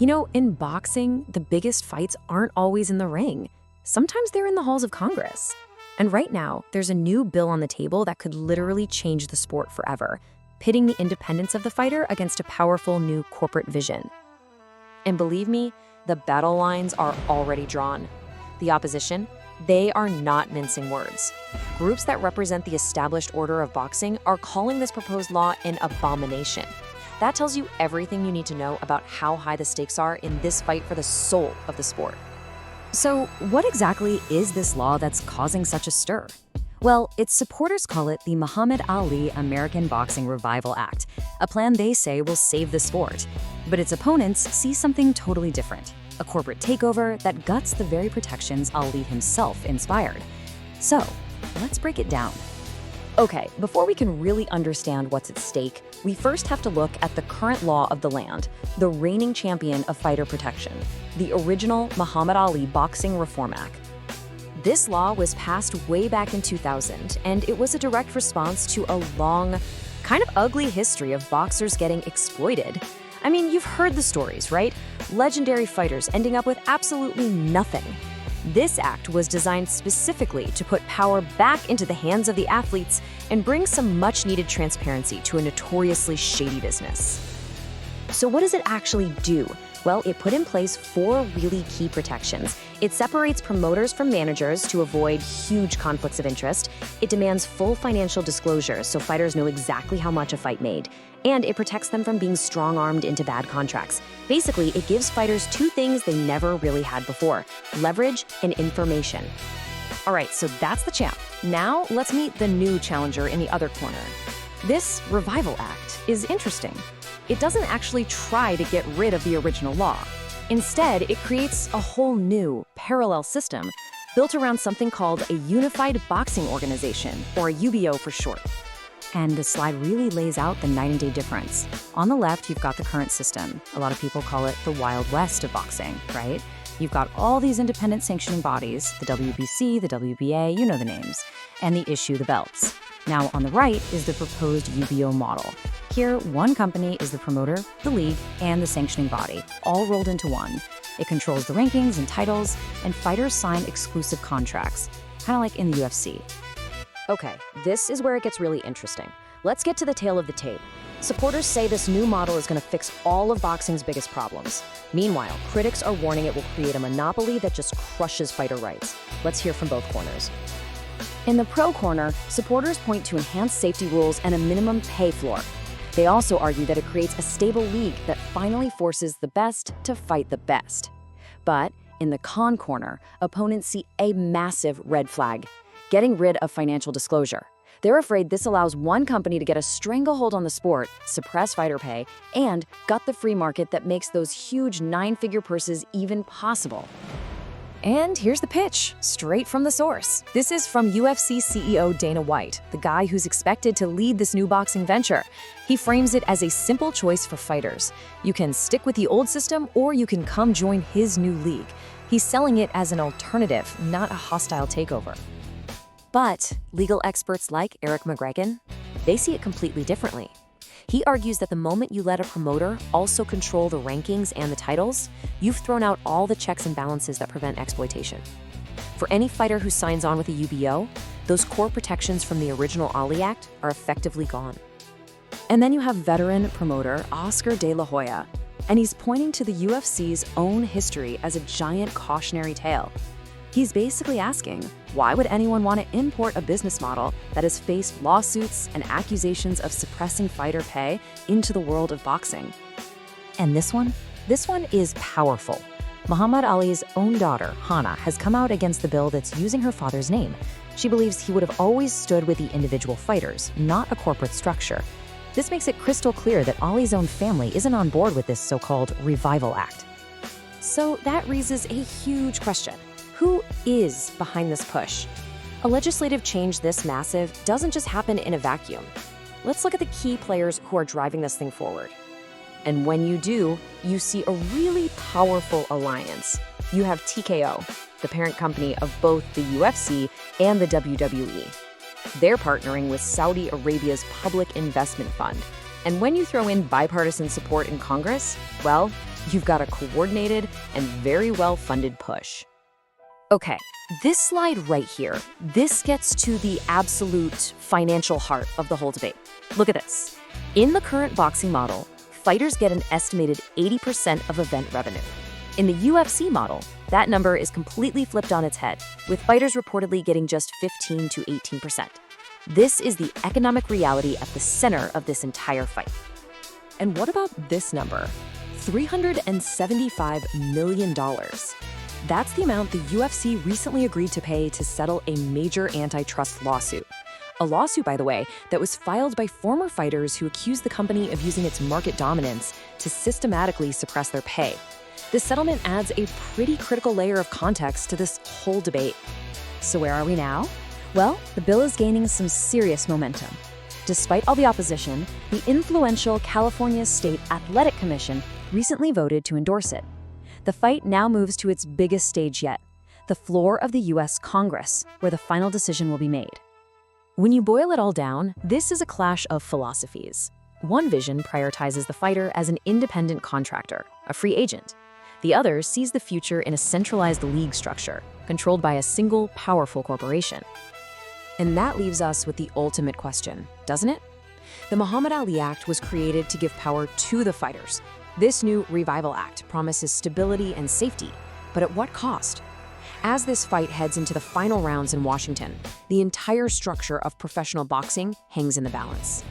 In boxing, the biggest fights aren't always in the ring. Sometimes they're in the halls of Congress. And right now, there's a new bill on the table that could literally change the sport forever, pitting the independence of the fighter against a powerful new corporate vision. And believe me, the battle lines are already drawn. The opposition, they are not mincing words. Groups that represent the established order of boxing are calling this proposed law an abomination. That tells you everything you need to know about how high the stakes are in this fight for the soul of the sport. So, what exactly is this law that's causing such a stir? Well, its supporters call it the Muhammad Ali American Boxing Revival Act, a plan they say will save the sport. But its opponents see something totally different, a corporate takeover that guts the very protections Ali himself inspired. So, let's break it down. Okay, before we can really understand what's at stake, we first have to look at the current law of the land, the reigning champion of fighter protection, the original Muhammad Ali Boxing Reform Act. This law was passed way back in 2000, and it was a direct response to a long, kind of ugly history of boxers getting exploited. I mean, you've heard the stories, right? Legendary fighters ending up with absolutely nothing. This act was designed specifically to put power back into the hands of the athletes and bring some much-needed transparency to a notoriously shady business. So what does it actually do? Well, it put in place 4 really key protections. It separates promoters from managers to avoid huge conflicts of interest. It demands full financial disclosure so fighters know exactly how much a fight made. And it protects them from being strong-armed into bad contracts. Basically, it gives fighters 2 things they never really had before: leverage and information. All right, so that's the champ. Now, let's meet the new challenger in the other corner. This Revival Act is interesting. It doesn't actually try to get rid of the original law. Instead, it creates a whole new, parallel system built around something called a Unified Boxing Organization, or a UBO for short. And the slide really lays out the night and day difference. On the left, you've got the current system. A lot of people call it the Wild West of boxing, right? You've got all these independent sanctioning bodies, the WBC, the WBA, you know the names, and they issue the belts. Now, on the right is the proposed UBO model. Here, one company is the promoter, the league, and the sanctioning body, all rolled into one. It controls the rankings and titles, and fighters sign exclusive contracts, kind of like in the UFC. Okay, this is where it gets really interesting. Let's get to the tail of the tape. Supporters say this new model is going to fix all of boxing's biggest problems. Meanwhile, critics are warning it will create a monopoly that just crushes fighter rights. Let's hear from both corners. In the pro corner, supporters point to enhanced safety rules and a minimum pay floor. They also argue that it creates a stable league that finally forces the best to fight the best. But in the con corner, opponents see a massive red flag: getting rid of financial disclosure. They're afraid this allows one company to get a stranglehold on the sport, suppress fighter pay, and gut the free market that makes those huge 9-figure purses even possible. And here's the pitch, straight from the source. This is from UFC CEO Dana White, the guy who's expected to lead this new boxing venture. He frames it as a simple choice for fighters. You can stick with the old system, or you can come join his new league. He's selling it as an alternative, not a hostile takeover. But legal experts like Eric McGregor, they see it completely differently. He argues that the moment you let a promoter also control the rankings and the titles, you've thrown out all the checks and balances that prevent exploitation. For any fighter who signs on with a UBO, those core protections from the original Ali Act are effectively gone. And then you have veteran promoter Oscar De La Hoya, and he's pointing to the UFC's own history as a giant cautionary tale. He's basically asking, why would anyone want to import a business model that has faced lawsuits and accusations of suppressing fighter pay into the world of boxing? And this one is powerful. Muhammad Ali's own daughter, Hana, has come out against the bill that's using her father's name. She believes he would have always stood with the individual fighters, not a corporate structure. This makes it crystal clear that Ali's own family isn't on board with this so-called Revival Act. So that raises a huge question. Who is behind this push? A legislative change this massive doesn't just happen in a vacuum. Let's look at the key players who are driving this thing forward. And when you do, you see a really powerful alliance. You have TKO, the parent company of both the UFC and the WWE. They're partnering with Saudi Arabia's Public Investment Fund. And when you throw in bipartisan support in Congress, well, You've got a coordinated and very well-funded push. Okay, this slide right here, this gets to the absolute financial heart of the whole debate. Look at this. In the current boxing model, fighters get an estimated 80% of event revenue. In the UFC model, that number is completely flipped on its head, with fighters reportedly getting just 15 to 18%. This is the economic reality at the center of this entire fight. And what about this number? $375 million. That's the amount the UFC recently agreed to pay to settle a major antitrust lawsuit. A lawsuit, by the way, that was filed by former fighters who accused the company of using its market dominance to systematically suppress their pay. This settlement adds a pretty critical layer of context to this whole debate. So where are we now? Well, the bill is gaining some serious momentum. Despite all the opposition, the influential California State Athletic Commission recently voted to endorse it. The fight now moves to its biggest stage yet, the floor of the U.S. Congress, where the final decision will be made. When you boil it all down, this is a clash of philosophies. One vision prioritizes the fighter as an independent contractor, a free agent. The other sees the future in a centralized league structure, controlled by a single, powerful corporation. And that leaves us with the ultimate question, doesn't it? The Muhammad Ali Act was created to give power to the fighters. This new Revival Act promises stability and safety, but at what cost? As this fight heads into the final rounds in Washington, the entire structure of professional boxing hangs in the balance.